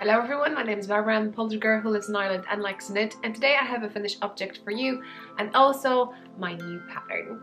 Hello everyone, my name is Barbara. I'm a Polish girl who lives in Ireland and likes to knit, and today I have a finished object for you and also my new pattern.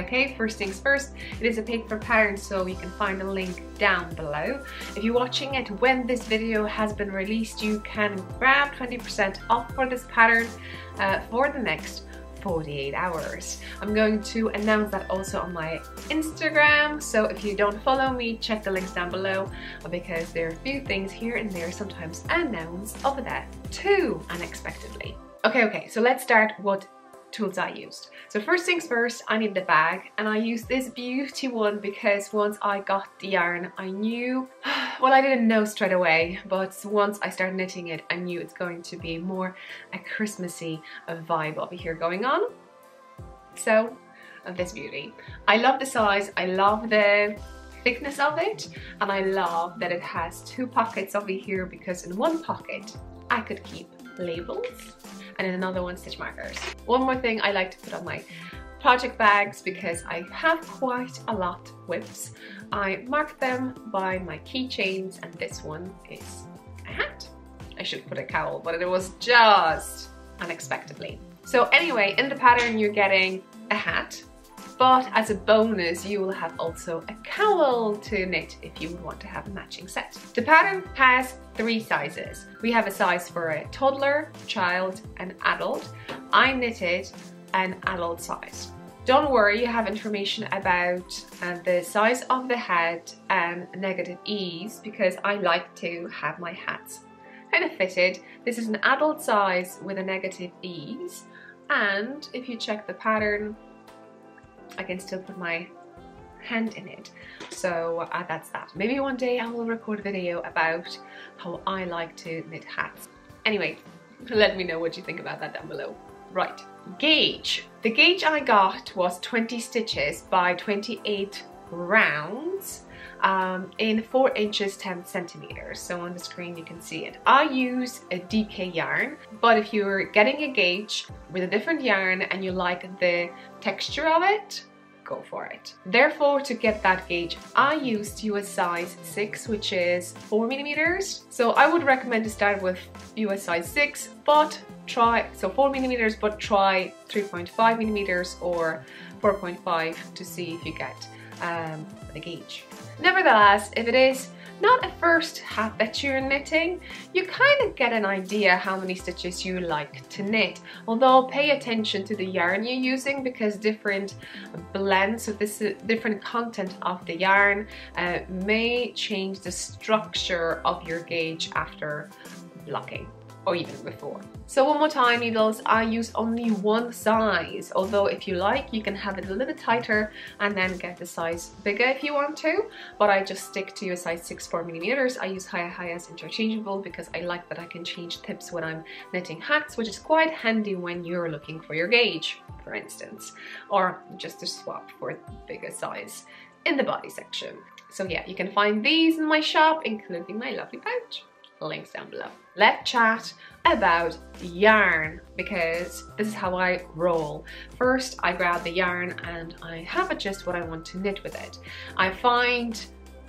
Okay, first things first, it is a paper pattern, so you can find a link down below. If you're watching it when this video has been released, you can grab 20% off for this pattern for the next 48 hours. I'm going to announce that also on my Instagram, so if you don't follow me, check the links down below, because there are a few things here and there sometimes announced over there too, unexpectedly. Okay, so let's start what tools I used. So first things first, I needed a bag, and I used this beauty one because once I got the yarn I knew, well, I didn't know straight away, but once I started knitting it I knew it's going to be more a Christmassy vibe over here going on. So this beauty, I love the size, I love the thickness of it, and I love that it has two pockets over here, because in one pocket I could keep labels and in another one stitch markers. One more thing I like to put on my project bags, because I have quite a lot of whips, I mark them by my keychains, and this one is a hat. I should put a cowl, but it was just unexpectedly. So anyway, in the pattern you're getting a hat, but as a bonus you will have also a cowl to knit if you would want to have a matching set. The pattern has 3 sizes. We have a size for a toddler, child and adult. I knitted an adult size. Don't worry, you have information about the size of the head and negative ease, because I like to have my hats kind of fitted. This is an adult size with a negative ease, and if you check the pattern I can still put my hand in it. So that's that. Maybe one day I will record a video about how I like to knit hats. Anyway, let me know what you think about that down below. Right, gauge. The gauge I got was 20 stitches by 28 rounds in 4 inches 10 centimeters. So on the screen you can see it. I use a DK yarn, but if you're getting a gauge with a different yarn and you like the texture of it, go for it. Therefore, to get that gauge I used US size 6, which is 4 millimeters. So I would recommend to start with US size 6, but try 4 millimeters, but try 3.5 millimeters or 4.5 to see if you get the gauge. Nevertheless, if it is not a first hat that you're knitting, you kind of get an idea how many stitches you like to knit. Although pay attention to the yarn you're using, because different blends, so this different content of the yarn may change the structure of your gauge after blocking, or even before. So one more time, needles, I use only one size, although if you like you can have it a little bit tighter and then get the size bigger if you want to, but I just stick to a size 6 4 millimeters. I use high as interchangeable because I like that I can change tips when I'm knitting hats, which is quite handy when you're looking for your gauge, for instance, or just to swap for the bigger size in the body section. So yeah, you can find these in my shop, including my lovely pouch. Links down below. Let's chat about yarn, because this is how I roll. First I grab the yarn and I have just what I want to knit with it. I find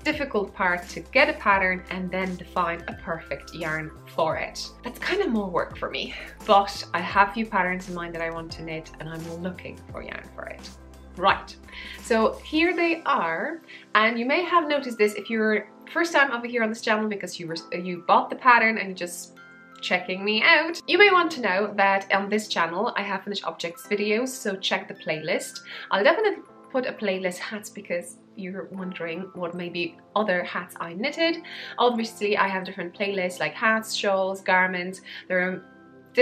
difficult part to get a pattern and then define a perfect yarn for it. That's kind of more work for me, but I have a few patterns in mind that I want to knit and I'm looking for yarn for it. Right, so here they are, and you may have noticed this if you're first time over here on this channel, because you bought the pattern and you're just checking me out. You may want to know that on this channel I have finished objects videos, so check the playlist. I'll definitely put a playlist hats, because you're wondering what maybe other hats I knitted. Obviously I have different playlists like hats, shawls, garments. There are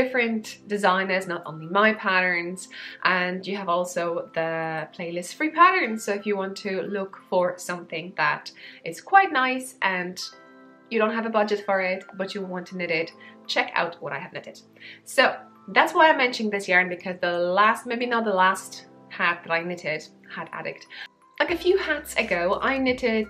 different designers, not only my patterns, and you have also the playlist free patterns. So if you want to look for something that is quite nice and you don't have a budget for it, but you want to knit it, check out what I have knitted. So that's why I'm mentioning this yarn, because the last, maybe not the last hat that I knitted, Hat Addict, like a few hats ago, I knitted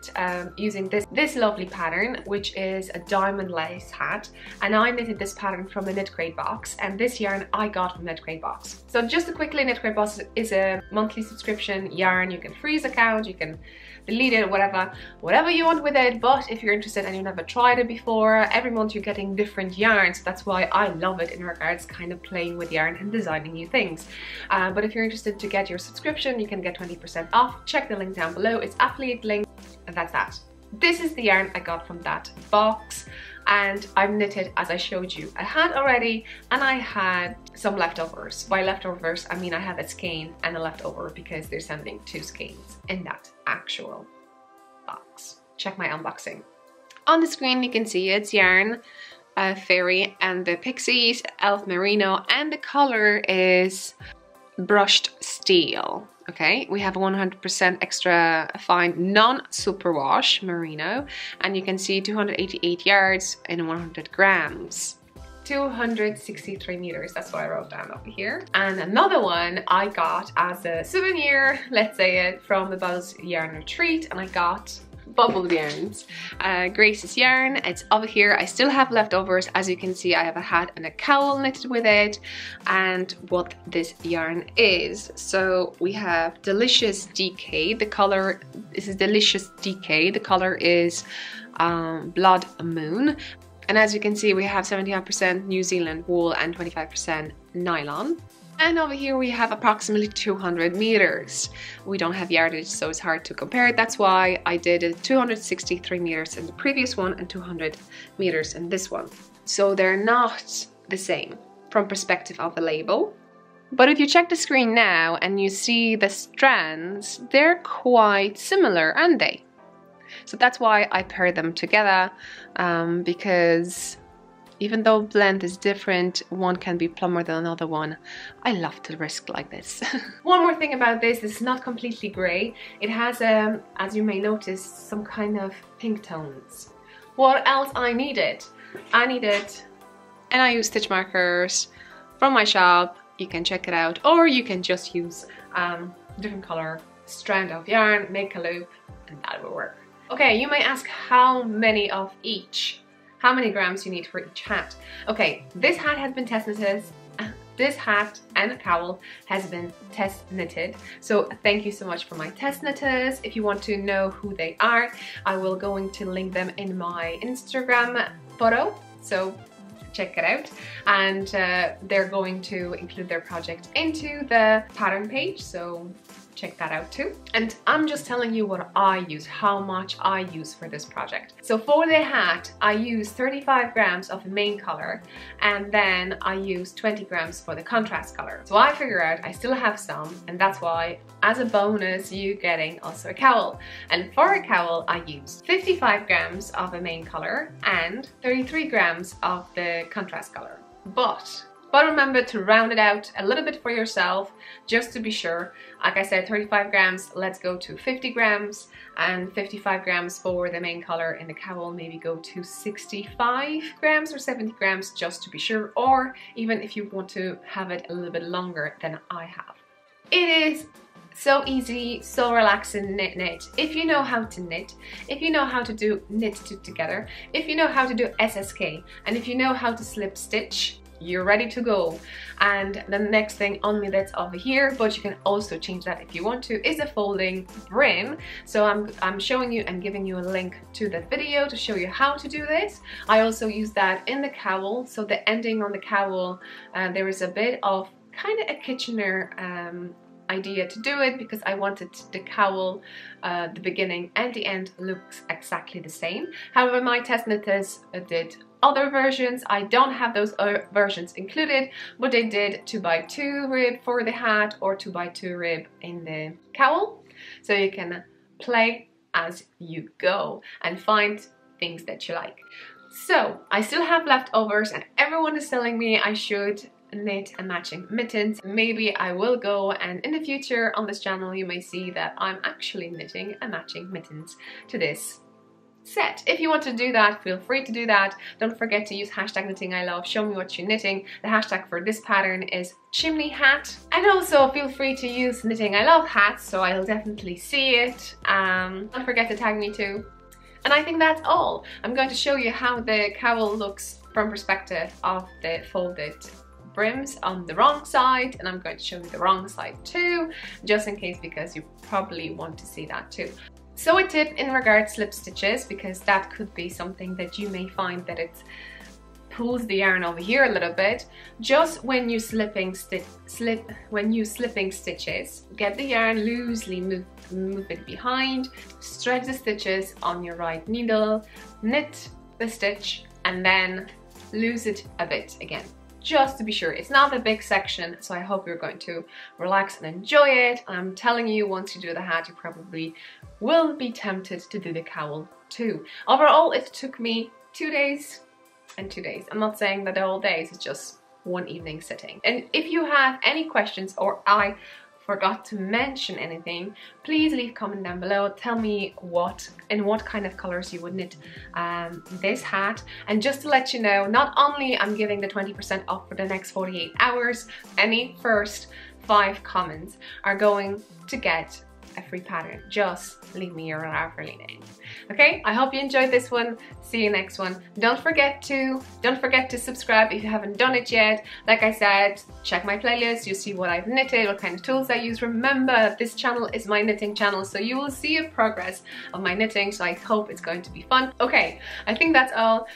using this lovely pattern, which is a diamond lace hat, and I knitted this pattern from the Knit Crate box, and this yarn I got from Knit Crate box. So just quickly, Knit Crate box is a monthly subscription yarn. You can freeze account, you can delete it, whatever you want with it, but if you're interested and you've never tried it before, every month you're getting different yarns. That's why I love it in regards kind of playing with yarn and designing new things. But if you're interested to get your subscription, you can get 20% off. Check the link down below, it's affiliate link, and that's that. This is the yarn I got from that box, and I've knitted, as I showed you, a hat already, and I had some leftovers. By leftovers, I mean I have a skein and a leftover, because they're sending 2 skeins in that actual box. Check my unboxing. On the screen you can see it's yarn, Fairy and the Pixies, Elf Merino, and the color is brushed steel. Okay, we have 100% extra fine non-superwash merino, and you can see 288 yards in 100 grams. 263 meters, that's what I wrote down over here. And another one I got as a souvenir, let's say it, from the Buzz Yarn Retreat, and I got bubble yarns. Grace's yarn, it's over here. I still have leftovers. As you can see, I have a hat and a cowl knitted with it, and what this yarn is. So we have Delicious DK. The color, this is Delicious DK. The color is Blood Moon. And as you can see, we have 71% New Zealand wool and 25% nylon. And over here we have approximately 200 meters. We don't have yardage, so it's hard to compare. That's why I did 263 meters in the previous one and 200 meters in this one. So they're not the same from perspective of the label. But if you check the screen now and you see the strands, they're quite similar, aren't they? So that's why I paired them together, because even though blend is different, one can be plumber than another one. I love to risk like this. One more thing about this is not completely grey. It has, as you may notice, some kind of pink tones. What else I needed? And I use stitch markers from my shop. You can check it out, or you can just use different color strand of yarn, make a loop, and that will work. Okay, you may ask how many of each. How many grams you need for each hat. Okay, this hat has been test knitted. This hat and cowl has been test knitted. So thank you so much for my test knitters. If you want to know who they are, I will going to link them in my Instagram photo. So check it out. And they're going to include their project into the pattern page. So check that out too. And I'm just telling you what I use, how much I use for this project. So for the hat, I use 35 grams of the main color, and then I use 20 grams for the contrast color. So I figure out I still have some, and that's why as a bonus you're getting also a cowl. And for a cowl I use 55 grams of the main color and 33 grams of the contrast color. But remember to round it out a little bit for yourself, just to be sure. Like I said, 35 grams, let's go to 50 grams, and 55 grams for the main color in the cowl, maybe go to 65 grams or 70 grams, just to be sure, or even if you want to have it a little bit longer than I have. It is so easy, so relaxing, knit. If you know how to knit, if you know how to do knit two together, if you know how to do SSK, and if you know how to slip stitch, you're ready to go. And the next thing only that's over here, but you can also change that if you want to, is a folding brim. So I'm showing you and giving you a link to the video to show you how to do this. I also use that in the cowl. So the ending on the cowl, there is a bit of kind of a Kitchener idea to do it, because I wanted the cowl, the beginning and the end looks exactly the same. However, my test knitters did other versions. I don't have those versions included, but they did 2x2 rib for the hat or 2x2 rib in the cowl. So you can play as you go and find things that you like. So I still have leftovers and everyone is telling me I should knit a matching mittens. Maybe I will go, and in the future on this channel you may see that I'm actually knitting a matching mittens to this set. If you want to do that, feel free to do that. Don't forget to use hashtag knitting I love. Show me what you're knitting. The hashtag for this pattern is chimney hat. And also feel free to use knitting I love hats, so I'll definitely see it. Don't forget to tag me too. And I think that's all. I'm going to show you how the cowl looks from perspective of the folded brims on the wrong side, and I'm going to show you the wrong side too, just in case, because you probably want to see that too. So a tip in regards slip stitches, because that could be something that you may find that it pulls the yarn over here a little bit. Just when you slipping stitches, get the yarn loosely, move it behind, stretch the stitches on your right needle, knit the stitch, and then loose it a bit again, just to be sure. It's not a big section, so I hope you're going to relax and enjoy it. I'm telling you, once you do the hat, you probably will be tempted to do the cowl too. Overall, it took me 2 days and 2 days. I'm not saying that the whole days, it's just one evening sitting. And if you have any questions, or I forgot to mention anything, please leave a comment down below. Tell me what kind of colors you would knit this hat. And just to let you know, not only I'm giving the 20% off for the next 48 hours, any first 5 comments are going to get a free pattern. Just leave me your lovely name. Okay, I hope you enjoyed this one. See you next one. Don't forget to subscribe if you haven't done it yet. Like I said, check my playlist. You see what I've knitted, what kind of tools I use. Remember, this channel is my knitting channel, so you will see a progress of my knitting, so I hope it's going to be fun. Okay, I think that's all.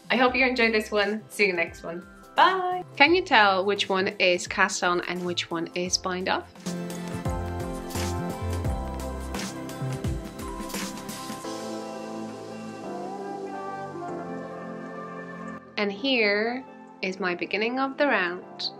I hope you enjoyed this one. See you next one. Bye. Can you tell which one is cast on and which one is bind off? And here is my beginning of the round.